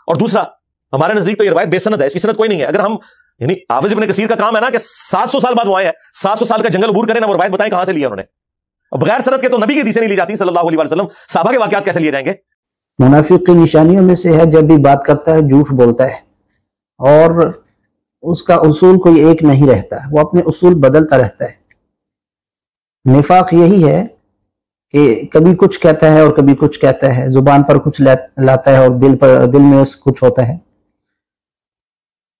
اور دوسرا ہمارے نزدیک تو یہ روایت بے سند ہے، اس کی سند کوئی نہیں ہے. اگر ہم یعنی حافظ ابن کثیر کا کام ہے نا کہ 700 سال بعد وہ آئے ہیں، 700 سال کا جنگل عبور کریں نا، وہ روایت بتائیں کہاں سے لیا انہوں نے. بغیر سند کے تو نبی کی حدیثیں نہیں لی جاتی صلی اللہ علیہ وسلم، صحابہ کے واقعات کیسے لیے جائیں گے؟ منافق کی نشانیوں میں سے ہے جب بھی بات کرتا ہے جھوٹ بولتا ہے، اور اس کا اصول کوئی ایک نہیں رہتا، وہ اپنے اصول بدلتا رہتا ہے. نفاق یہی ہے کہ کبھی کچھ کہتا ہے اور کبھی کچھ کہتا ہے، زبان پر کچھ لاتا ہے اور دل میں کچھ ہوتا ہے.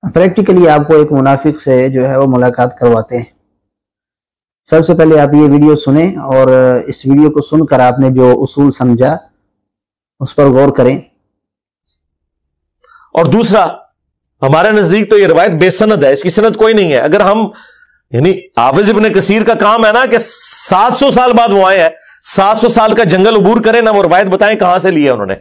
پریکٹیکلی آپ کو ایک منافق سے جو ہے وہ ملاقات کرواتے ہیں. سب سے پہلے آپ یہ ویڈیو سنیں اور اس ویڈیو کو سن کر آپ نے جو اصول سمجھا اس پر غور کریں. اور دوسرا ہمارے نزدیک تو یہ روایت بے سند ہے، اس کی سند کوئی نہیں ہے. اگر ہم یعنی حافظ ابن کثیر کا کام ہے نا کہ 700 سال بعد وہ آئے ہیں، 700 سال کا جنگل عبور کریں نا، وہ روایت بتائیں کہاں سے لی ہے انہوں نے.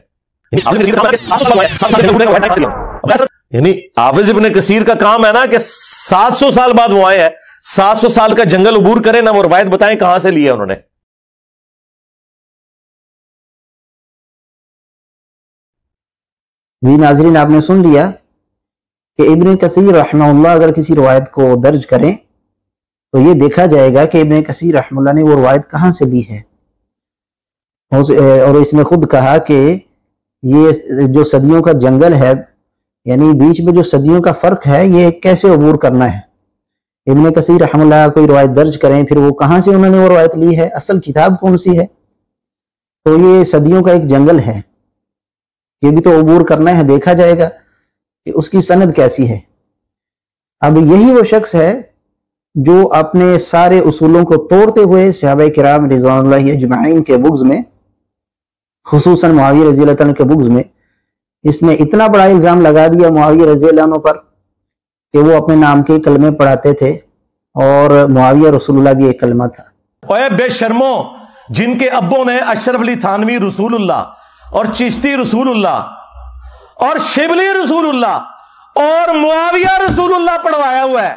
یعنی حافظ ابن کثیر کا کام ہے نا کہ 700 سال بعد وہ آئے ہیں، 700 سال کا جنگل عبور کریں نا، وہ روایت بتائیں کہاں سے لی ہے انہوں نے. جی ناظرین، آپ نے سن لیا کہ ابن کثیر رحمہ اللہ اگر کسی روایت کو درج کریں تو یہ دیکھا جائے گا کہ ابن کثیر رحمہ اللہ نے وہ روایت کہاں سے لی ہے. اور اس نے خود کہا کہ یہ جو صدیوں کا جنگل ہے، یعنی بیچ میں جو صدیوں کا فرق ہے، یہ کیسے عبور کرنا ہے. ابن کثیر رحمہ اللہ کوئی روایت درج کریں، پھر وہ کہاں سے انہوں نے وہ روایت لی ہے، اصل کتاب کون سی ہے. تو یہ صدیوں کا ایک جنگل ہے، یہ بھی تو عبور کرنا ہے، دیکھا جائے گا کہ اس کی سند کیسی ہے. اب یہی وہ شخص ہے جو اپنے سارے اصولوں کو توڑتے ہوئے صحابہ کرام رضوان اللہ اجمعین کے بغض میں، خصوصاً معاویہ رضی اللہ عنہ کے بغض میں، اس نے اتنا بڑا الزام لگا دیا معاویہ رضی اللہ عنہ پر کہ وہ اپنے نام کے کلمے پڑھاتے تھے، اور معاویہ رسول اللہ بھی ایک کلمہ تھا. اے بے شرمو، جن کے ابوں نے اشرف علی تھانوی رسول اللہ اور چشتی رسول اللہ اور شبلی رسول اللہ اور معاویہ رسول اللہ پڑھوایا ہوا ہے.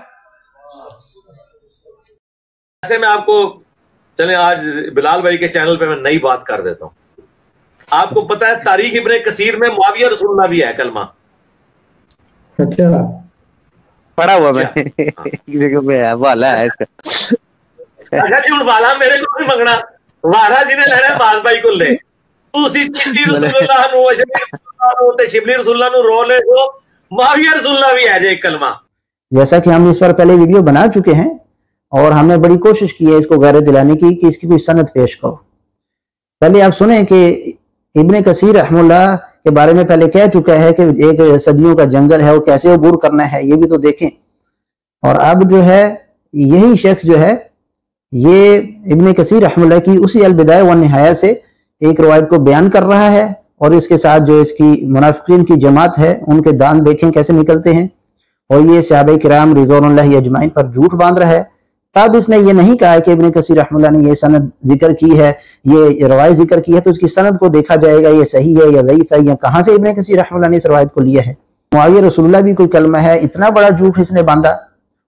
ایسے میں آپ کو چلیں آج بلال بھائی کے چینل پہ میں نئی بات کر دیتا ہوں. آپ کو پتا ہے تاریخ ابن کثیر میں معاویہ رسول اللہ بھی ہے کلمہ. اچھا پڑھا ہوا میں والا ہے اس کا. اچھا جی، والا میرے کو نہیں منگنا، والا جی نے لینا باز بھائی کو لے. تسی چشتی رسول اللہ نو اشرف رسول اللہ نو تے شبلی رسول اللہ نو رو لے تو معاویہ رسول اللہ بھی ہے جے ایک کلمہ. جیسا کہ ہم اس پر پہلے ویڈیو بنا چکے ہیں اور ہم نے بڑی کوشش کی ہے اس کو غیرت دلانے کی کہ اس کی کوئی سند پیش کرو. پہلے آپ سنیں کہ ابن کثیر رحمہ اللہ کے بارے میں پہلے کہہ چکا ہے کہ ایک صدیوں کا جنگل ہے، وہ کیسے عبور کرنا ہے یہ بھی تو دیکھیں. اور اب جو ہے یہی شخص جو ہے یہ ابن کثیر رحمہ اللہ کی اسی البدایہ والنہایہ سے ایک روایت کو بیان کر رہا ہے، اور اس کے ساتھ جو اس کی منافقین کی جماعت ہے ان کے دان دیکھیں کیسے نکلتے ہیں، اور یہ صحابہ کرام رضوان اللہ اجمعین پر جھوٹ باندھ رہا ہے. تب اس نے یہ نہیں کہا کہ ابن کثیر رحمہ اللہ نے یہ سند ذکر کی ہے، یہ روایت ذکر کی ہے، تو اس کی سند کو دیکھا جائے گا یہ صحیح ہے یا ضعیف ہے، یا کہاں سے ابن کثیر رحمہ اللہ نے اس روایت کو لیا ہے. معاویہ رسول اللہ بھی کوئی کلمہ ہے، اتنا بڑا جھوٹ اس نے باندھا.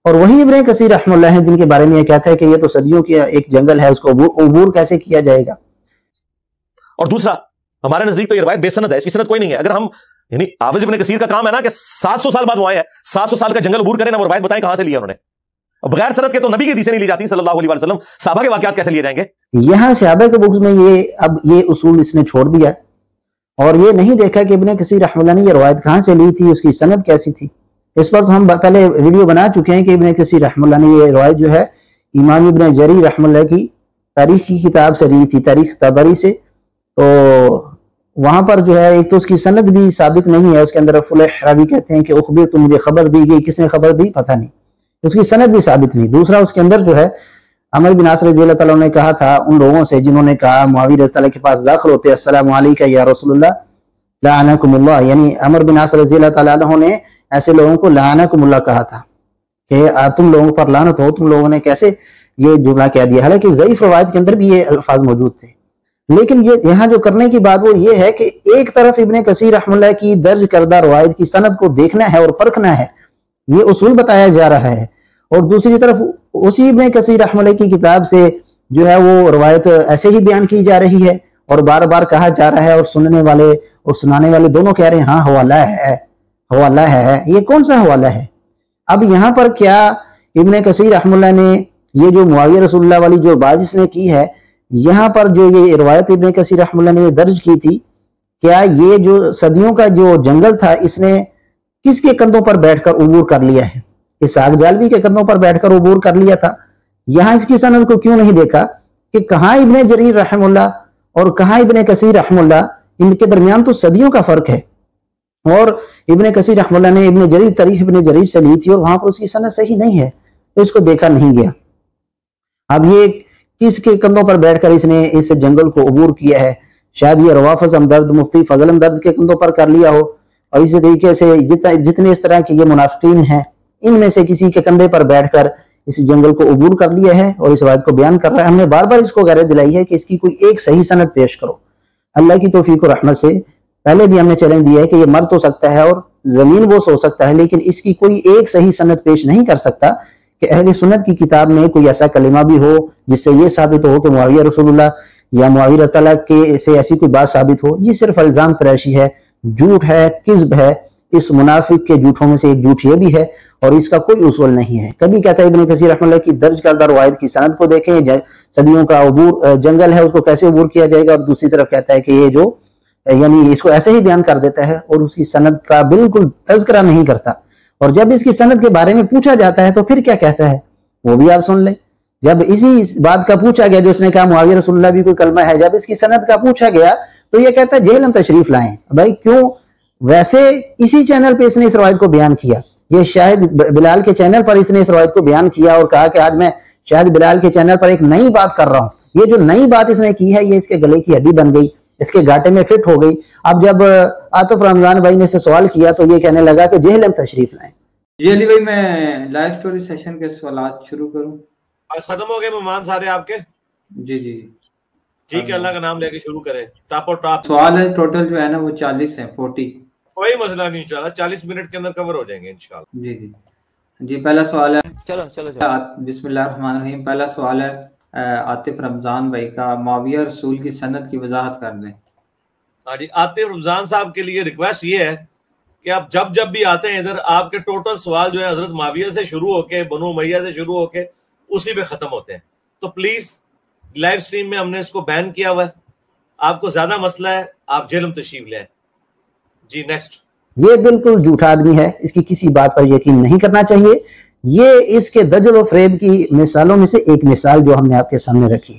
اور وہی ابن کثیر رحمہ اللہ ہیں جن کے بارے میں یہ کہتا ہے کہ یہ تو صدیوں کی ایک جنگل ہے، اس کو عبور کیسے کیا جائے گا. اور دوسرا ہمارے نزدیک تو یہ روایت بے سند ہے، اس کی سند کوئی نہیں ہے. اگر ہم یعنی حافظ ابن کثیر کا کام ہے نا کہ 700 سال بعد وہ آئے ہیں، 700 سال کا جنگل عبور کریں نا، وہ روایت بتائیں کہاں سے لیا انہوں نے. بغیر سند کے تو نبی کی حدیثیں نہیں لی جاتی صلی اللہ علیہ وسلم، صحابہ کے واقعات کیسے لیے جائیں گے. یہاں صحابہ کے بغض میں اب یہ اصول اس نے چھوڑ دیا، اور یہ نہیں دیکھا کہ ابن کثیر رحمہ اللہ نے یہ روایت کہاں سے لی تھی، اس کی سند کیسی تھی. اس پر تو ہم پہلے ویڈیو بنا چکے ہیں کہ ابن کثیر رحمہ اللہ نے یہ روایت جو ہے امام ابن جریر رحمہ اللہ کی تاریخ کی کتاب سے لی تھی، تاریخ طبری سے. تو وہاں پر جو ہے ایک تو اس کی سند بھی ثابت نہیں ہے، اس کے اندر فلح راوی کہتے ہیں کہ اخبر تو مجھے خبر دی گئی، کس نے خبر دی پتہ نہیں، اس کی سند بھی ثابت نہیں. دوسرا اس کے اندر جو ہے عمر بن عاص رضی اللہ تعالیٰ نے کہا تھا ان لوگوں سے جنہوں نے کہا معاویہ رضی اللہ کے پاس داخل ہوتے السلام علیکہ یا رسول اللہ لعنکم اللہ، یعنی عمر بن عاص رضی اللہ تعالیٰ نے ایسے لوگوں کو لعنکم اللہ کہا تھا کہ تم لوگوں پر لعنت ہو، تم لوگوں نے کیسے یہ جملہ کہہ دیا. حالانکہ ضعیف روایت کے اندر بھی یہ الفاظ موجود تھے، لیکن یہاں جو کرنے کی بات وہ یہ ہے کہ ایک طرف ابن کثیر رحمہ اللہ کی درج کردہ روایت کی سند کو دیکھنا ہے اور پرکھنا ہے، یہ اصول بتایا جا رہا ہے، اور دوسری طرف اسی ابن کثیر رحمہ اللہ کی کتاب سے جو ہے وہ روایت ایسے ہی بیان کی جا رہی ہے، اور بار بار کہا جا رہا ہے اور سننے والے اور سنانے والے دونوں کہہ رہے ہیں ہاں حوالہ ہے، حوالہ ہے. یہ کون سا حوالہ ہے؟ اب یہاں پر کیا ابن کثیر رحمہ اللہ نے یہ جو معاویہ رسول اللہ والی جو بات اس نے کی ہے، یہاں پر جو یہ روایت ابن کثیر رحمہ اللہ نے یہ درج کی تھی، کیا یہ جو صدیوں کا جو جنگل تھا اس نے کس کے کندھوں پر بیٹھ کر عبور کر لیا ہے؟ اسحاق جالوی کے کندھوں پر بیٹھ کر عبور کر لیا تھا. یہاں اس کی سند کو کیوں نہیں دیکھا کہ کہاں ابن جریر رحمہ اللہ اور کہاں ابن کثیر رحمہ اللہ، ان کے درمیان تو صدیوں کا فرق ہے. اور ابن کثیر رحمہ اللہ نے ابن جریر تاریخ ابن جریر سے لی تھی اور وہاں پر اس کی سند صحیح نہیں ہے، تو اس کو دیکھا نہیں گیا. اب یہ کس کے کندھوں پر بیٹھ کر اس نے اس جنگل کو عبور کیا ہے؟ شاید یہ روافظ ہمدرد مفتی فضل ہمدرد کے کندھوں پر کر لیا ہو، اور اسی طریقے سے جتنے اس طرح کے یہ منافقین ہیں ان میں سے کسی کے کندھے پر بیٹھ کر اس جنگل کو عبور کر لیا ہے اور اس بات کو بیان کر رہا ہے. ہم نے بار بار اس کو غیرت دلائی ہے کہ اس کی کوئی ایک صحیح سند پیش کرو. اللہ کی توفیق و رحمت سے پہلے بھی ہم نے چیلنج دیا ہے کہ یہ مر تو سکتا ہے اور زمین بوس ہو سکتا ہے، لیکن اس کی کوئی ایک صحیح سند پیش نہیں کر سکتا کہ اہل سنت کی کتاب میں کوئی ایسا کلمہ بھی ہو جس سے یہ ثابت ہو کہ معاویہ رسول اللہ یا معاویہ رسول اللہ کے سے ایسی کوئی بات ثابت ہو. یہ صرف الزام تراشی ہے، جھوٹ ہے، کذب ہے. اس منافق کے جھوٹوں میں سے ایک جھوٹ یہ بھی ہے اور اس کا کوئی اصول نہیں ہے. کبھی کہتا ہے ابن کثیر رحمہ اللہ کی درج کردہ روایت کی سند کو دیکھیں، صدیوں کا عبور جنگل ہے اس کو کیسے عبور کیا جائے گا، اور دوسری طرف کہتا ہے کہ یہ جو یعنی اس کو ایسے ہی بیان کر دیتا ہے اور اس کی سند کا بالکل تذکرہ نہیں کرتا. اور جب اس کی سند کے بارے میں پوچھا جاتا ہے تو پھر کیا کہتا ہے وہ بھی آپ سن لیں. جب اسی بات کا پوچھا گیا جو اس نے کہا معاویہ رسول اللہ بھی کوئی کلمہ ہے، جب اس کی سند کا پوچھا گیا تو یہ کہتا ہے جہلم تشریف لائیں. بھائی کیوں؟ ویسے اسی چینل پہ اس نے اس روایت کو بیان کیا، یہ شاہد بلال کے چینل پر اس نے اس روایت کو بیان کیا اور کہا کہ آج میں شاہد بلال کے چینل پر ایک نئی بات کر رہا ہوں. یہ جو نئی بات اس نے کی ہے یہ اس کے گلے کی ہڈی بن گئی، اس کے گاٹے میں فٹ ہو گئی. اب جب عاطف رمضان بھائی نے سے سوال کیا تو یہ کہنے لگا کہ جہلم تشریف لائیں. جی علی بھائی میں لائیو سٹوری سیشن کے سوالات شروع کروں؟ بس ختم ہو گئے مہمان سارے آپ کے؟ جی جی ٹھیک ہے، اللہ کا نام لے کے شروع کریں. ٹاپ اور ٹاپ سوال ہے ٹوٹل جو ہے نا وہ 40 ہیں، 40. کوئی مسئلہ نہیں، انشاءاللہ 40 منٹ کے اندر کور ہو جائیں گے انشاءاللہ. جی جی جی پہلا سوال ہے، چلو بسم اللہ الرحمن الرحیم. پہلا سوال ہے عاطف رمضان بھائی کا، معاویہ رسول کی سند کی وضاحت کر دیں. ہاں جی، عاطف رمضان صاحب کے لیے ریکویسٹ یہ ہے کہ آپ جب بھی آتے ہیں ادھر، آپ کے ٹوٹل سوال جو ہے حضرت معاویہ سے شروع ہو کے بنو امیہ سے شروع ہو کے اسی پہ ختم ہوتے ہیں. تو پلیز لائیو سٹریم میں ہم نے اس کو بین کیا ہوا ہے. آپ کو زیادہ مسئلہ ہے آپ جہلم تشریف لیں. جی نیکسٹ. یہ بالکل جھوٹا آدمی ہے، اس کی کسی بات پر یقین نہیں کرنا چاہیے. یہ اس کے دجل و فریب کی مثالوں میں سے ایک مثال جو ہم نے آپ کے سامنے رکھی.